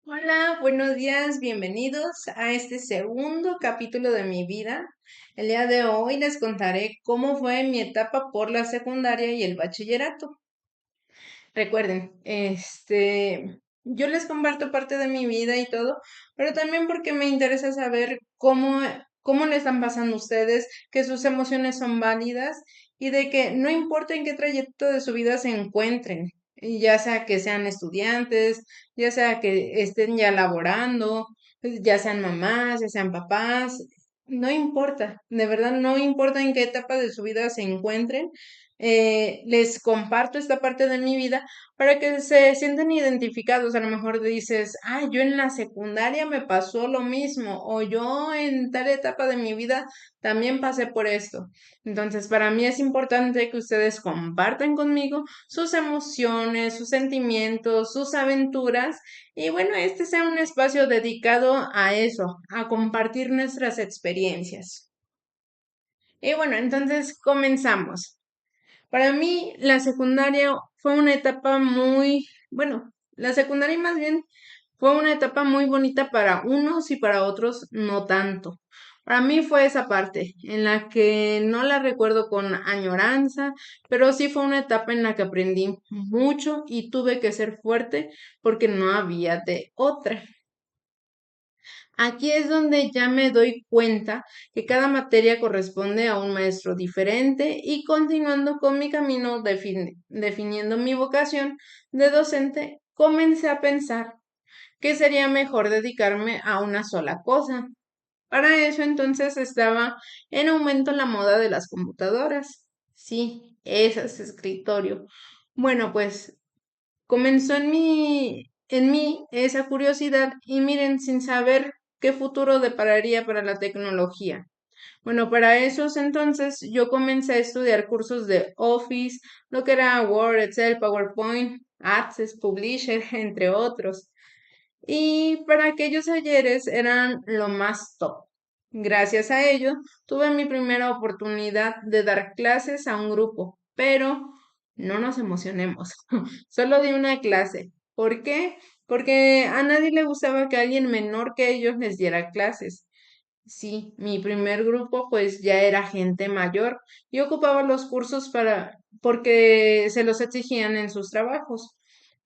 Hola, buenos días, bienvenidos a este segundo capítulo de mi vida. El día de hoy les contaré cómo fue mi etapa por la secundaria y el bachillerato. Recuerden, yo les comparto parte de mi vida y todo, pero también porque me interesa saber cómo le están pasando ustedes, que sus emociones son válidas y de que no importa en qué trayecto de su vida se encuentren, y ya sea que sean estudiantes, ya sea que estén ya laborando, ya sean mamás, ya sean papás, no importa, de verdad no importa en qué etapa de su vida se encuentren. Les comparto esta parte de mi vida para que se sientan identificados. A lo mejor dices, ah, yo en la secundaria me pasó lo mismo, o yo en tal etapa de mi vida también pasé por esto. Entonces, para mí es importante que ustedes compartan conmigo sus emociones, sus sentimientos, sus aventuras, y bueno, este sea un espacio dedicado a eso, a compartir nuestras experiencias. Y bueno, entonces comenzamos. Para mí, la secundaria fue una etapa bueno, la secundaria más bien fue una etapa muy bonita para unos y para otros no tanto. Para mí fue esa parte en la que no la recuerdo con añoranza, pero sí fue una etapa en la que aprendí mucho y tuve que ser fuerte porque no había de otra. Aquí es donde ya me doy cuenta que cada materia corresponde a un maestro diferente y continuando con mi camino definiendo mi vocación de docente, comencé a pensar que sería mejor dedicarme a una sola cosa. Para eso entonces estaba en aumento la moda de las computadoras. Sí, esas escritorio. Bueno, pues comenzó en mí esa curiosidad y miren, sin saber qué futuro depararía para la tecnología. Bueno, para esos entonces yo comencé a estudiar cursos de Office, lo que era Word, Excel, PowerPoint, Access, Publisher, entre otros. Y para aquellos ayeres eran lo más top. Gracias a ello, tuve mi primera oportunidad de dar clases a un grupo, pero no nos emocionemos, solo di una clase. ¿Por qué? Porque a nadie le gustaba que alguien menor que ellos les diera clases. Sí, mi primer grupo pues ya era gente mayor y ocupaba los cursos porque se los exigían en sus trabajos.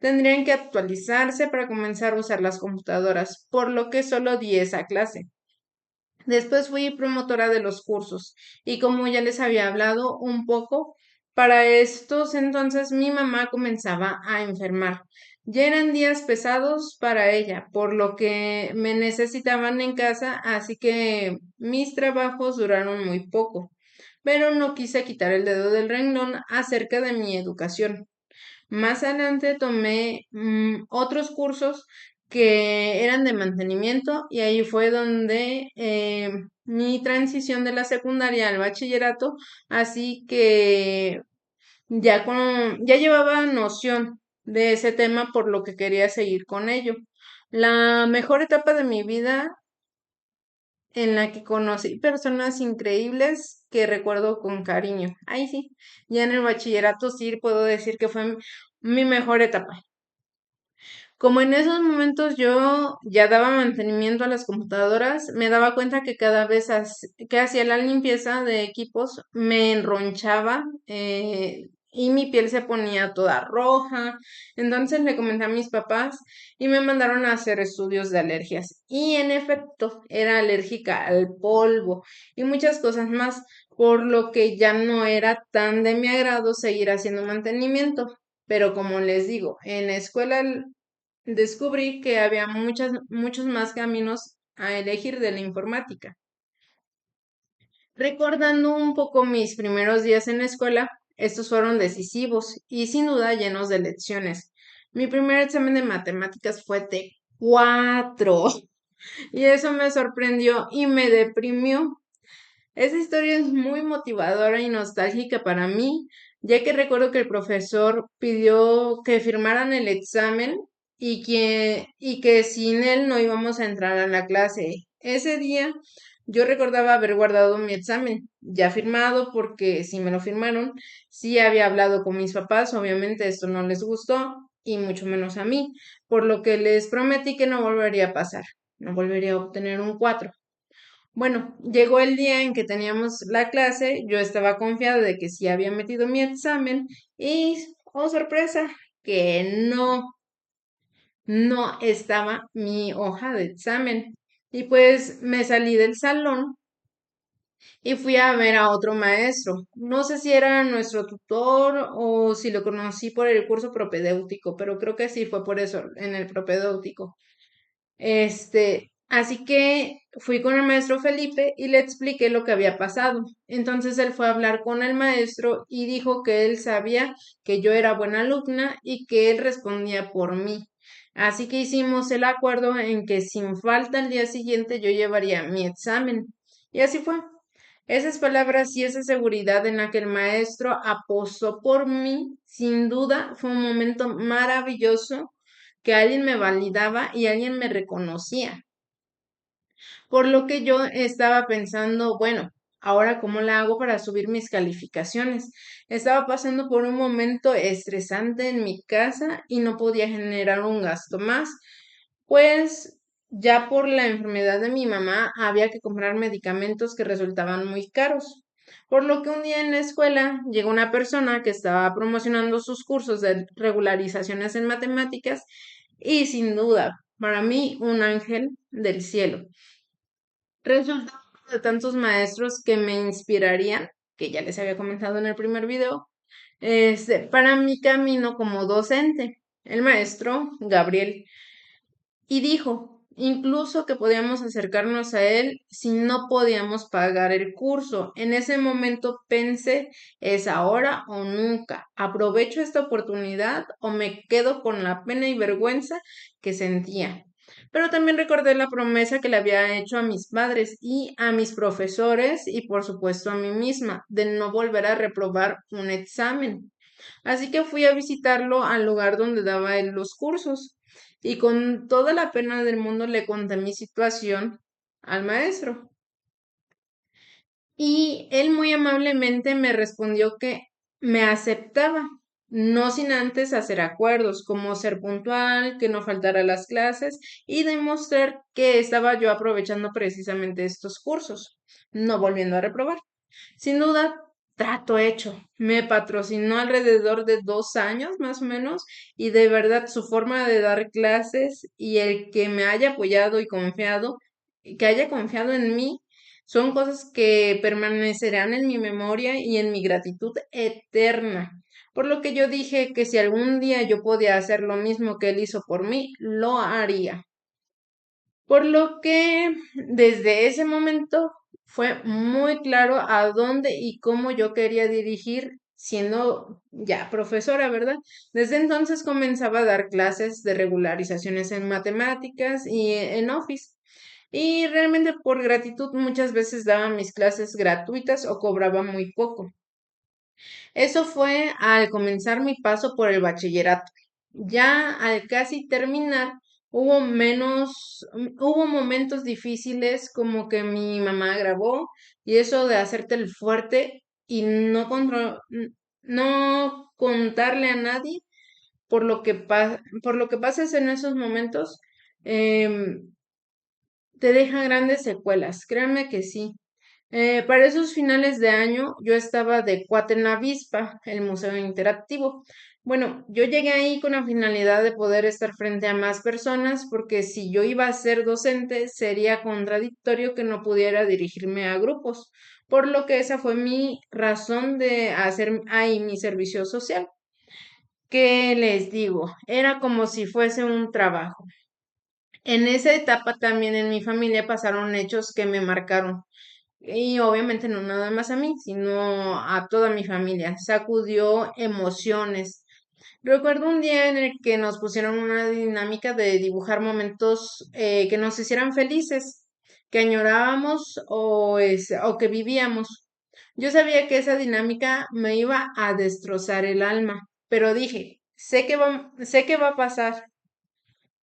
Tendrían que actualizarse para comenzar a usar las computadoras, por lo que solo di esa clase. Después fui promotora de los cursos y como ya les había hablado un poco, para estos entonces mi mamá comenzaba a enfermar. Ya eran días pesados para ella, por lo que me necesitaban en casa, así que mis trabajos duraron muy poco. Pero no quise quitar el dedo del renglón acerca de mi educación. Más adelante tomé otros cursos que eran de mantenimiento y ahí fue donde mi transición de la secundaria al bachillerato, así que ya llevaba noción de ese tema por lo que quería seguir con ello. La mejor etapa de mi vida en la que conocí personas increíbles que recuerdo con cariño. Ahí sí, ya en el bachillerato sí puedo decir que fue mi mejor etapa. Como en esos momentos yo ya daba mantenimiento a las computadoras, me daba cuenta que cada vez que hacía la limpieza de equipos me enronchaba y mi piel se ponía toda roja. Entonces le comenté a mis papás y me mandaron a hacer estudios de alergias. Y en efecto, era alérgica al polvo y muchas cosas más, por lo que ya no era tan de mi agrado seguir haciendo mantenimiento. Pero como les digo, en la escuela descubrí que había muchos más caminos a elegir de la informática. Recordando un poco mis primeros días en la escuela, estos fueron decisivos y sin duda llenos de lecciones. Mi primer examen de matemáticas fue de 4 y eso me sorprendió y me deprimió. Esa historia es muy motivadora y nostálgica para mí, ya que recuerdo que el profesor pidió que firmaran el examen y que sin él no íbamos a entrar a la clase. Ese día yo recordaba haber guardado mi examen ya firmado porque si me lo firmaron, sí había hablado con mis papás, obviamente esto no les gustó y mucho menos a mí, por lo que les prometí que no volvería a pasar, no volvería a obtener un 4. Bueno, llegó el día en que teníamos la clase, yo estaba confiada de que sí había metido mi examen y, oh sorpresa, que no estaba mi hoja de examen. Y pues me salí del salón y fui a ver a otro maestro. No sé si era nuestro tutor o si lo conocí por el curso propedéutico, pero creo que sí fue por eso, en el propedéutico. Así que fui con el maestro Felipe y le expliqué lo que había pasado. Entonces él fue a hablar con el maestro y dijo que él sabía que yo era buena alumna y que él respondía por mí. Así que hicimos el acuerdo en que sin falta el día siguiente yo llevaría mi examen. Y así fue. Esas palabras y esa seguridad en la que el maestro apostó por mí, sin duda, fue un momento maravilloso que alguien me validaba y alguien me reconocía. Por lo que yo estaba pensando, bueno, ahora cómo la hago para subir mis calificaciones. Estaba pasando por un momento estresante en mi casa y no podía generar un gasto más, pues ya por la enfermedad de mi mamá había que comprar medicamentos que resultaban muy caros. Por lo que un día en la escuela llegó una persona que estaba promocionando sus cursos de regularizaciones en matemáticas y sin duda, para mí, un ángel del cielo. Resulta de tantos maestros que me inspirarían, que ya les había comentado en el primer video, para mi camino como docente. El maestro Gabriel y dijo incluso que podíamos acercarnos a él si no podíamos pagar el curso. En ese momento pensé, es ahora o nunca. ¿Aprovecho esta oportunidad o me quedo con la pena y vergüenza que sentía? Pero también recordé la promesa que le había hecho a mis padres y a mis profesores y por supuesto a mí misma de no volver a reprobar un examen. Así que fui a visitarlo al lugar donde daba él los cursos y con toda la pena del mundo le conté mi situación al maestro. Y él muy amablemente me respondió que me aceptaba, no sin antes hacer acuerdos, como ser puntual, que no faltara a las clases y demostrar que estaba yo aprovechando precisamente estos cursos, no volviendo a reprobar. Sin duda, trato hecho. Me patrocinó alrededor de 2 años más o menos y de verdad su forma de dar clases y el que me haya apoyado y confiado, que haya confiado en mí, son cosas que permanecerán en mi memoria y en mi gratitud eterna. Por lo que yo dije que si algún día yo podía hacer lo mismo que él hizo por mí, lo haría. Por lo que desde ese momento fue muy claro a dónde y cómo yo quería dirigir siendo ya profesora, ¿verdad? Desde entonces comenzaba a dar clases de regularizaciones en matemáticas y en Office. Y realmente por gratitud muchas veces daba mis clases gratuitas o cobraba muy poco. Eso fue al comenzar mi paso por el bachillerato. Ya al casi terminar, hubo momentos difíciles como que mi mamá grabó y eso de hacerte el fuerte y no contarle a nadie por lo que pases en esos momentos, em, te deja grandes secuelas. Créanme que sí. Para esos finales de año yo estaba de cuate en la avispa, el museo interactivo. Bueno, yo llegué ahí con la finalidad de poder estar frente a más personas porque si yo iba a ser docente sería contradictorio que no pudiera dirigirme a grupos, por lo que esa fue mi razón de hacer ahí mi servicio social. ¿Qué les digo? Era como si fuese un trabajo. En esa etapa también en mi familia pasaron hechos que me marcaron. Y obviamente no nada más a mí, sino a toda mi familia. Sacudió emociones. Recuerdo un día en el que nos pusieron una dinámica de dibujar momentos que nos hicieran felices, que añorábamos o que vivíamos. Yo sabía que esa dinámica me iba a destrozar el alma, pero dije, sé que va a pasar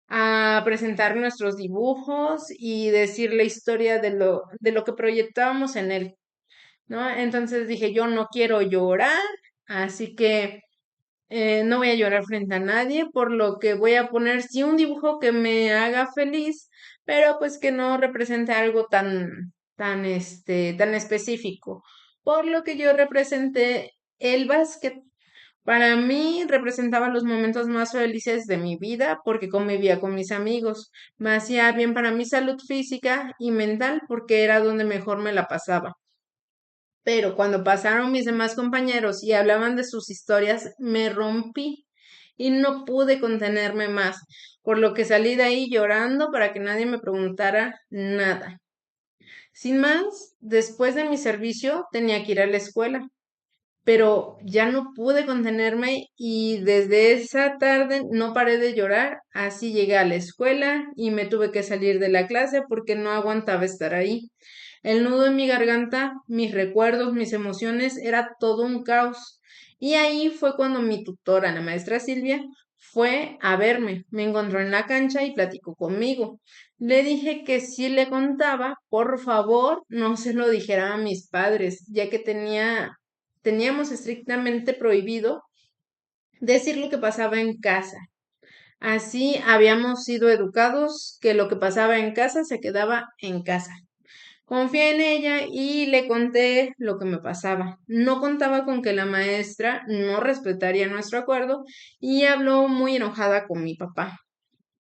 a presentar nuestros dibujos y decir la historia de lo que proyectábamos en él. ¿No? Entonces dije, yo no quiero llorar, así que no voy a llorar frente a nadie, por lo que voy a poner sí un dibujo que me haga feliz, pero pues que no represente algo tan específico. Por lo que yo representé el básquet. Para mí representaba los momentos más felices de mi vida porque convivía con mis amigos. Me hacía bien para mi salud física y mental porque era donde mejor me la pasaba. Pero cuando pasaron mis demás compañeros y hablaban de sus historias, me rompí y no pude contenerme más, por lo que salí de ahí llorando para que nadie me preguntara nada. Sin más, después de mi servicio tenía que ir a la escuela, pero ya no pude contenerme y desde esa tarde no paré de llorar. Así llegué a la escuela y me tuve que salir de la clase porque no aguantaba estar ahí. El nudo en mi garganta, mis recuerdos, mis emociones, era todo un caos. Y ahí fue cuando mi tutora, la maestra Silvia, fue a verme, me encontró en la cancha y platicó conmigo. Le dije que si le contaba, por favor, no se lo dijera a mis padres, ya que teníamos estrictamente prohibido decir lo que pasaba en casa. Así habíamos sido educados que lo que pasaba en casa se quedaba en casa. Confié en ella y le conté lo que me pasaba. No contaba con que la maestra no respetaría nuestro acuerdo y habló muy enojada con mi papá.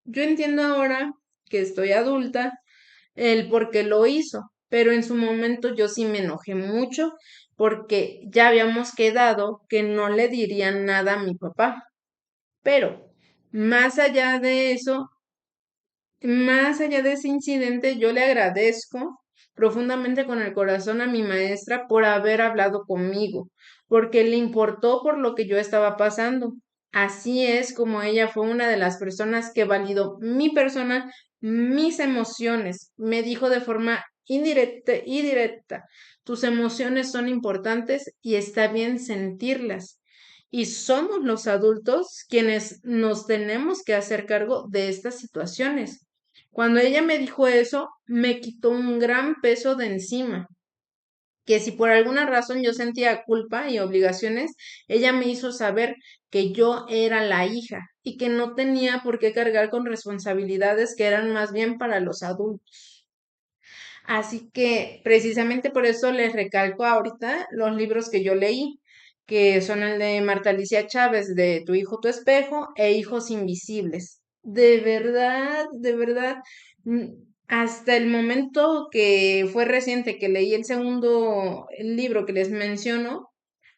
Yo entiendo ahora que estoy adulta el por qué lo hizo, pero en su momento yo sí me enojé mucho porque ya habíamos quedado que no le dirían nada a mi papá. Pero más allá de eso, más allá de ese incidente, yo le agradezco profundamente con el corazón a mi maestra por haber hablado conmigo, porque le importó por lo que yo estaba pasando. Así es como ella fue una de las personas que validó mi persona, mis emociones. Me dijo de forma indirecta y directa, tus emociones son importantes y está bien sentirlas. Y somos los adultos quienes nos tenemos que hacer cargo de estas situaciones. Cuando ella me dijo eso, me quitó un gran peso de encima, que si por alguna razón yo sentía culpa y obligaciones, ella me hizo saber que yo era la hija y que no tenía por qué cargar con responsabilidades que eran más bien para los adultos. Así que precisamente por eso les recalco ahorita los libros que yo leí, que son el de Marta Alicia Chávez, de Tu hijo, tu espejo, e Hijos Invisibles. De verdad, mm, hasta el momento que fue reciente que leí el segundo el libro que les menciono,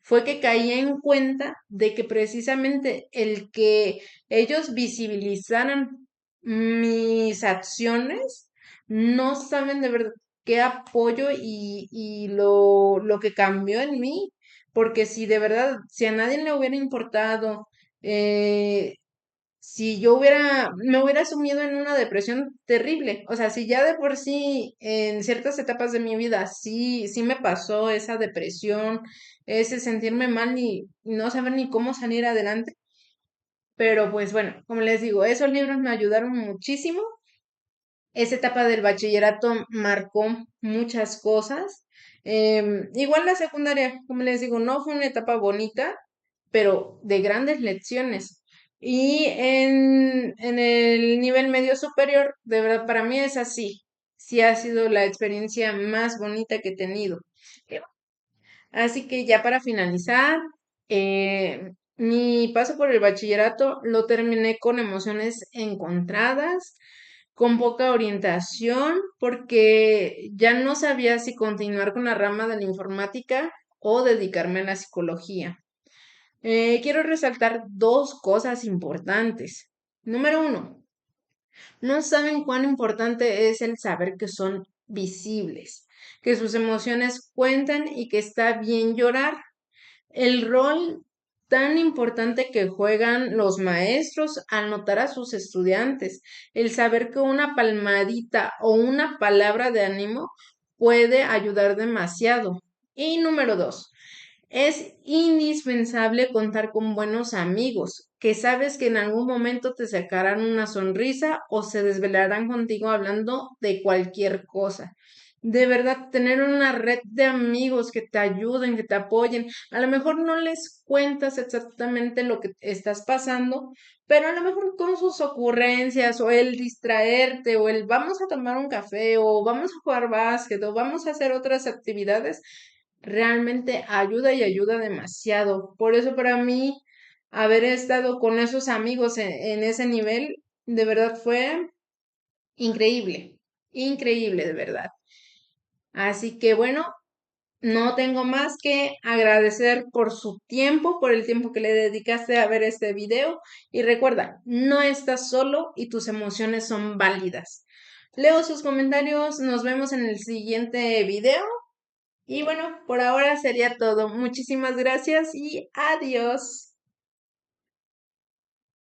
fue que caí en cuenta de que precisamente el que ellos visibilizaran mis acciones, no saben de verdad qué apoyo y lo que cambió en mí, porque si de verdad, si a nadie le hubiera importado, eh, si yo me hubiera sumido en una depresión terrible, o sea, si ya de por sí en ciertas etapas de mi vida sí me pasó esa depresión, ese sentirme mal y no saber ni cómo salir adelante, pero pues bueno, como les digo, esos libros me ayudaron muchísimo. Esa etapa del bachillerato marcó muchas cosas. Igual la secundaria, como les digo, no fue una etapa bonita, pero de grandes lecciones. Y en el nivel medio superior, de verdad, para mí es así. Sí ha sido la experiencia más bonita que he tenido. Eh, Así que ya para finalizar, mi paso por el bachillerato lo terminé con emociones encontradas, con poca orientación, porque ya no sabía si continuar con la rama de la informática o dedicarme a la psicología. Quiero resaltar dos cosas importantes. Número uno, no saben cuán importante es el saber que son visibles, que sus emociones cuentan y que está bien llorar. El rol tan importante que juegan los maestros al notar a sus estudiantes, el saber que una palmadita o una palabra de ánimo puede ayudar demasiado. Y número dos, es indispensable contar con buenos amigos, que sabes que en algún momento te sacarán una sonrisa o se desvelarán contigo hablando de cualquier cosa. De verdad, tener una red de amigos que te ayuden, que te apoyen. A lo mejor no les cuentas exactamente lo que estás pasando, pero a lo mejor con sus ocurrencias o el distraerte o el vamos a tomar un café o vamos a jugar básquet o vamos a hacer otras actividades, realmente ayuda y ayuda demasiado. Por eso para mí, haber estado con esos amigos en ese nivel, de verdad fue increíble, increíble, de verdad. Así que bueno, no tengo más que agradecer por su tiempo, por el tiempo que le dedicaste a ver este video. Y recuerda, no estás solo y tus emociones son válidas. Leo sus comentarios, nos vemos en el siguiente video. Y bueno, por ahora sería todo. Muchísimas gracias y adiós.